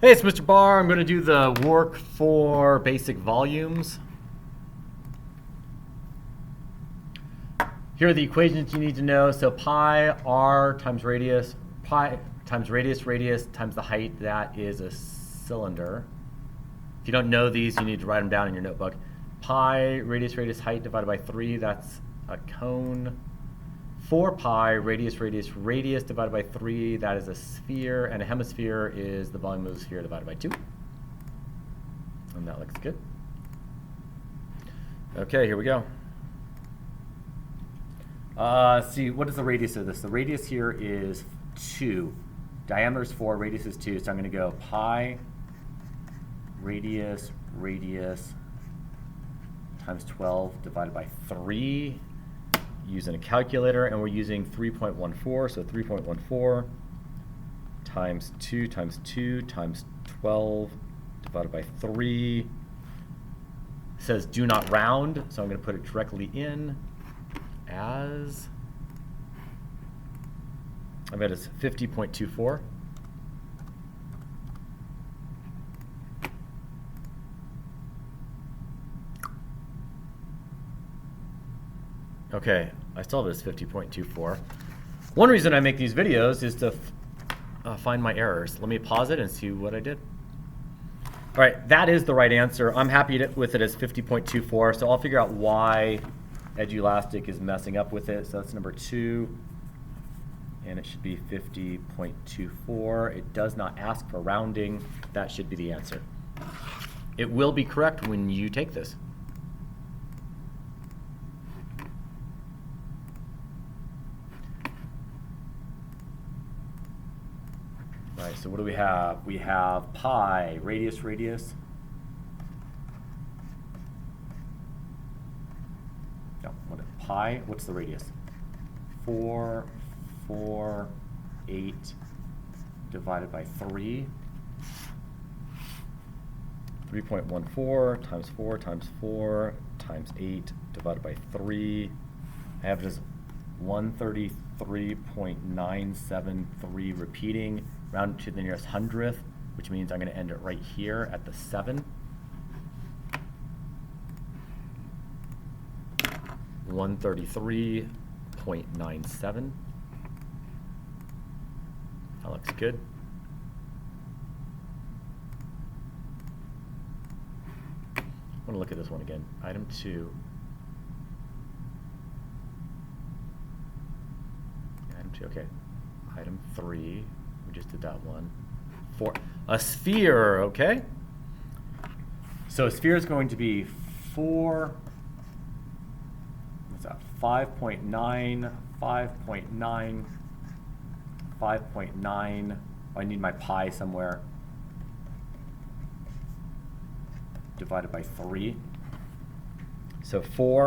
Hey, it's Mr. Barr. I'm going to do the work for basic volumes. Here are the equations you need to know. So pi r times radius, pi times radius times the height, that is a cylinder. If you don't know these, you need to write them down in your notebook. Pi radius height divided by 3, that's a cone. 4 pi radius divided by 3, that is a sphere, and a hemisphere is the volume of the sphere divided by 2. And that looks good. Okay, here we go. See, what is the radius of this? The radius here is 2. Diameter is 4, radius is 2, so I'm going to go pi radius times 12 divided by 3. Using a calculator, and we're using 3.14, so 3.14 times 2 times 2 times 12 divided by 3. It says do not round, so I'm going to put it directly in as, I bet it's 50.24. Okay, I still have this 50.24. One reason I make these videos is to find my errors. Let me pause it and see what I did. All right, that is the right answer. I'm happy with it as 50.24, so I'll figure out why Edulastic is messing up with it. So that's number 2, and it should be 50.24. It does not ask for rounding. That should be the answer. It will be correct when you take this. All right, so what do we have? We have pi, radius. No, what is pi? What's the radius? 4, 8 divided by 3. 3.14 times 4 times 4 times 8 divided by 3. I have just 133.973 repeating, rounded to the nearest hundredth, which means I'm going to end it right here at the 7. 133.97. That looks good. I want to look at this one again. Item 2. Okay. Item 3, we just did that one. 4, a sphere, okay? So a sphere is going to be 4, what's that, 5.9, 5.9, 5.9. Oh, I need my pi somewhere. Divided by 3. So 4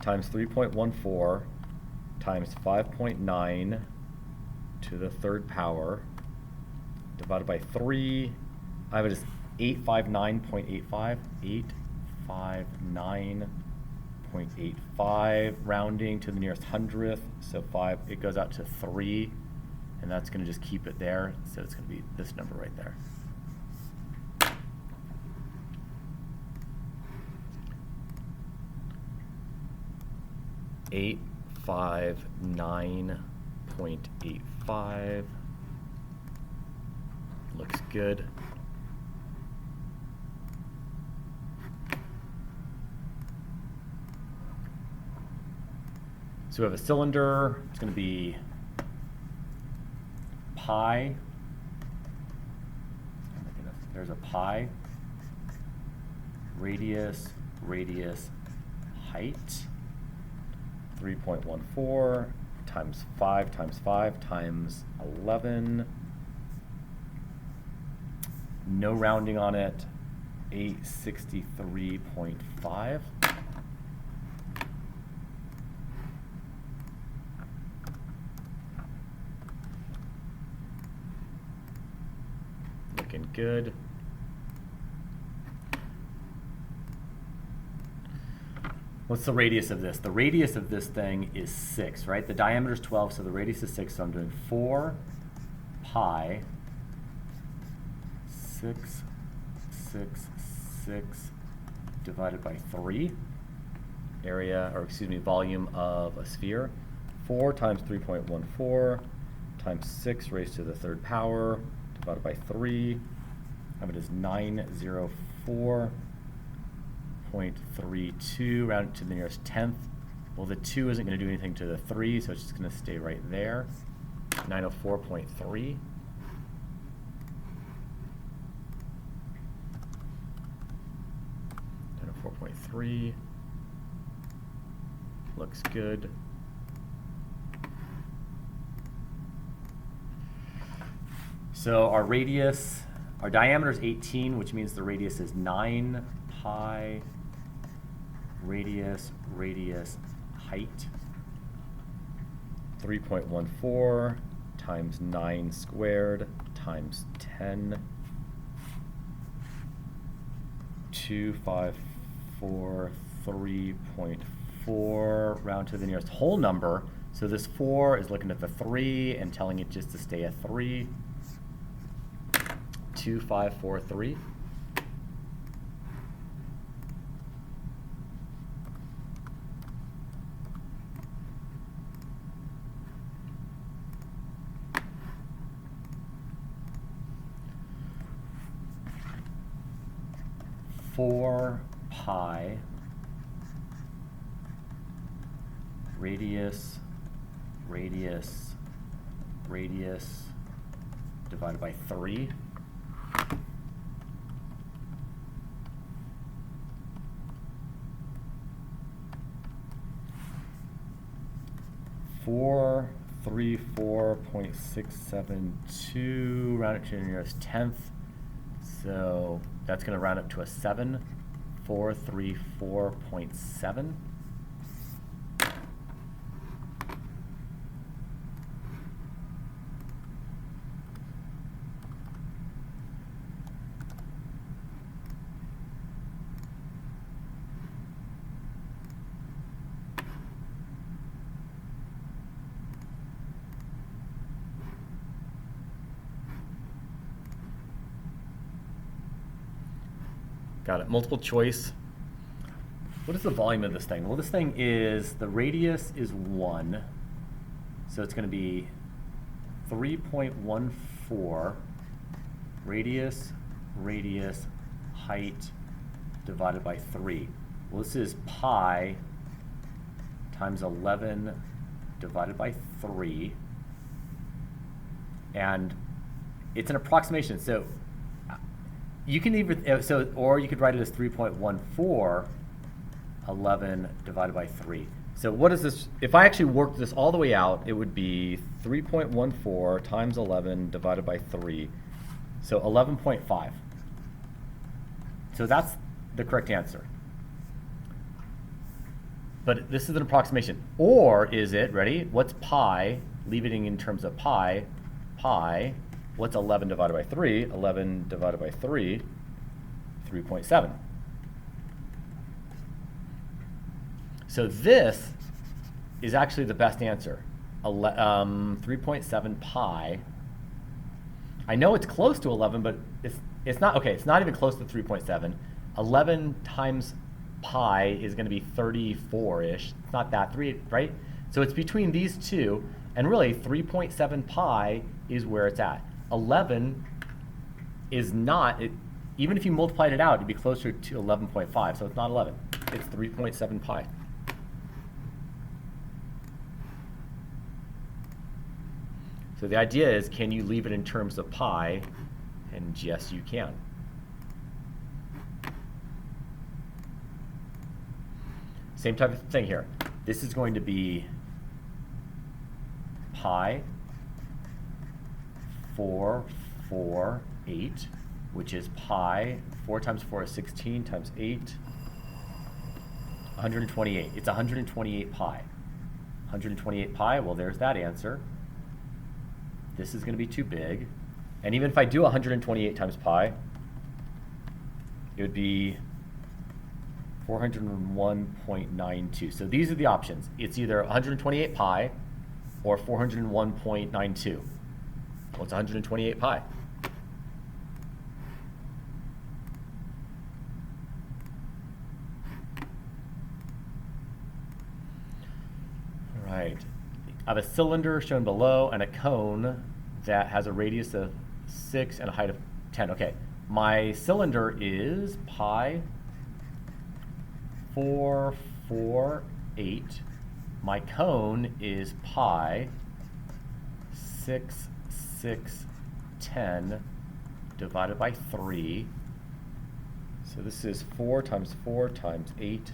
times 3.14 times 5.9 to the 3rd power divided by 3. I have it as 859.85. 859.85, rounding to the nearest hundredth. So 5, it goes out to 3, and that's going to just keep it there. So it's going to be this number right there. Eight 59.85. Looks good. So we have a cylinder. It's going to be pi. Oh my goodness. There's a pi. Radius, height. 3.14 times 5 times 5 times 11. No rounding on it. 863.5. Looking good. What's the radius of this? The radius of this thing is 6, right? The diameter is 12, so the radius is 6. So I'm doing 4 pi 666 divided by 3. Area, or excuse me, volume of a sphere. 4 times 3.14 times 6 raised to the third power divided by 3. How it is 904.32, round it to the nearest tenth. Well, the 2 isn't going to do anything to the 3, so it's just going to stay right there. 904.3. Looks good. So our radius, our diameter is 18, which means the radius is 9 pi radius height. 3.14 times 9 squared times 10. 2543.4, round to the nearest whole number. So this 4 is looking at the 3 and telling it just to stay at 3. 2543. Four pi radius divided by 3. Four 34.672, round it to the nearest tenth. So that's going to round up to a 7. 434.7. Got it. Multiple choice. What is the volume of this thing? Well, this thing is, the radius is 1. So it's going to be 3.14 radius height divided by 3. Well, this is pi times 11 divided by 3. And it's an approximation. So you can either, or you could write it as 3.14, 11 divided by 3. So what is this? If I actually worked this all the way out, it would be 3.14 times 11 divided by 3. So 11.5. So that's the correct answer. But this is an approximation. Or is it, ready? What's pi? Leave it in terms of pi. Pi. What's 11 divided by 3? 11 divided by 3, 3.7. So this is actually the best answer. 3.7 pi. I know it's close to 11, but it's not, okay, it's not even close to 3.7. 11 times pi is going to be 34-ish. It's not that, 3, right? So it's between these two, and really 3.7 pi is where it's at. 11 is not, even if you multiplied it out, it'd be closer to 11.5, so it's not 11. It's 3.7 pi. So the idea is, can you leave it in terms of pi? And yes, you can. Same type of thing here. This is going to be pi 448, which is pi, 4 times 4 is 16 times 8, 128. It's 128 pi. 128 pi, well, there's that answer. This is going to be too big. And even if I do 128 times pi, it would be 401.92. So these are the options. It's either 128 pi or 401.92. Well, it's 128 pi. I have a cylinder shown below and a cone that has a radius of 6 and a height of 10. Okay, my cylinder is pi 4, 4, 8. My cone is pi 6, 6, 10 divided by 3. So this is 4 times 4 times 8.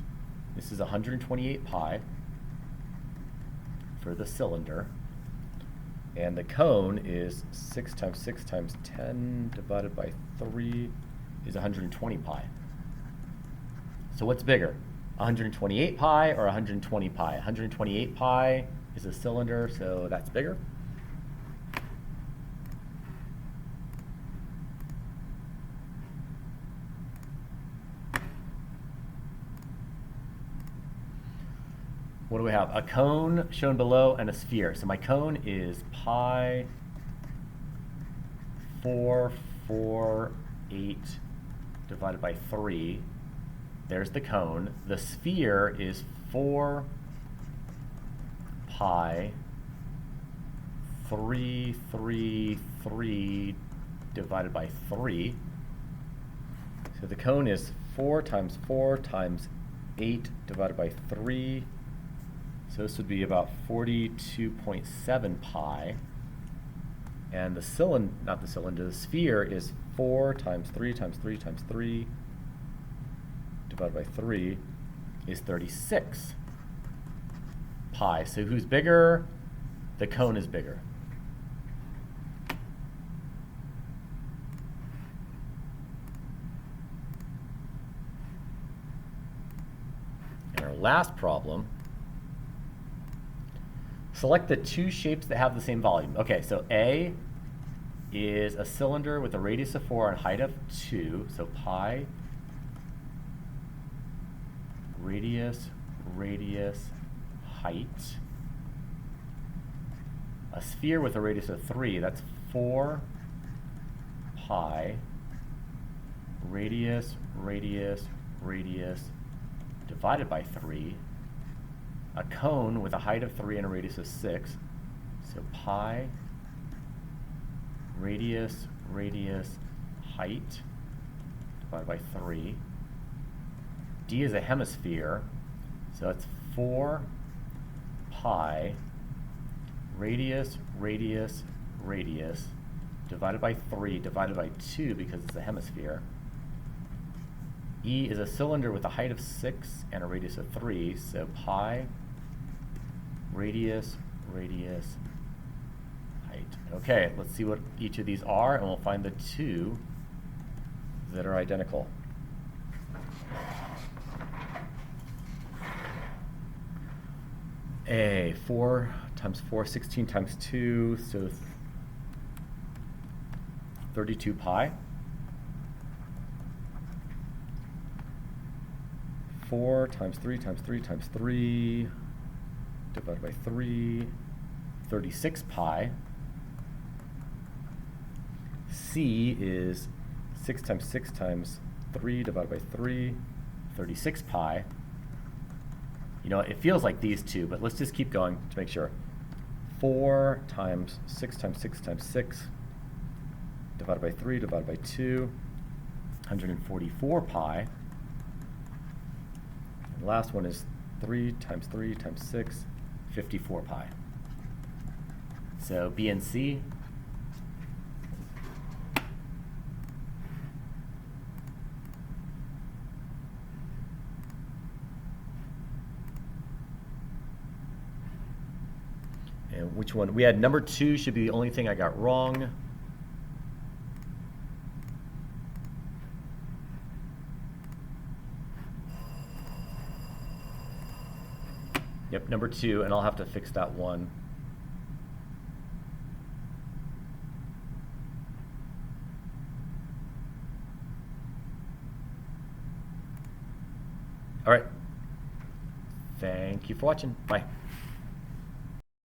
This is 128 pi for the cylinder. And the cone is 6 times 6 times 10 divided by 3 is 120 pi. So what's bigger, 128 pi or 120 pi? 128 pi is a cylinder, so that's bigger. What do we have? A cone shown below and a sphere. So my cone is pi 4, 4, 8 divided by 3. There's the cone. The sphere is 4 pi 3, 3, 3 divided by 3. So the cone is 4 times 4 times 8 divided by 3. So this would be about 42.7 pi. And the the sphere is 4 times 3 times 3 times 3 divided by 3 is 36 pi. So who's bigger? The cone is bigger. And our last problem, select the two shapes that have the same volume. Okay, so A is a cylinder with a radius of 4 and height of 2, so pi, radius, radius, height. A sphere with a radius of 3, that's 4 pi, radius, radius, radius, divided by 3. A cone with a height of 3 and a radius of 6, so pi, radius, radius, height, divided by 3. D is a hemisphere, so it's 4 pi, radius, radius, radius, divided by 3, divided by 2 because it's a hemisphere. E is a cylinder with a height of 6 and a radius of 3, so pi, radius, radius, height. Okay, let's see what each of these are, and we'll find the two that are identical. A, 4 times 4, 16 times 2, so 32 pi. 4 times 3 times 3 times 3 divided by 3, 36 pi. C is 6 times 6 times 3 divided by 3, 36 pi. You know, it feels like these two, but let's just keep going to make sure. 4 times 6 times 6 times 6 divided by 3 divided by 2, 144 pi. And the last one is 3 times 3 times 6, 54 pi. So B and C. And which one? We had number 2 should be the only thing I got wrong. Yep, number 2, and I'll have to fix that one. All right. Thank you for watching. Bye.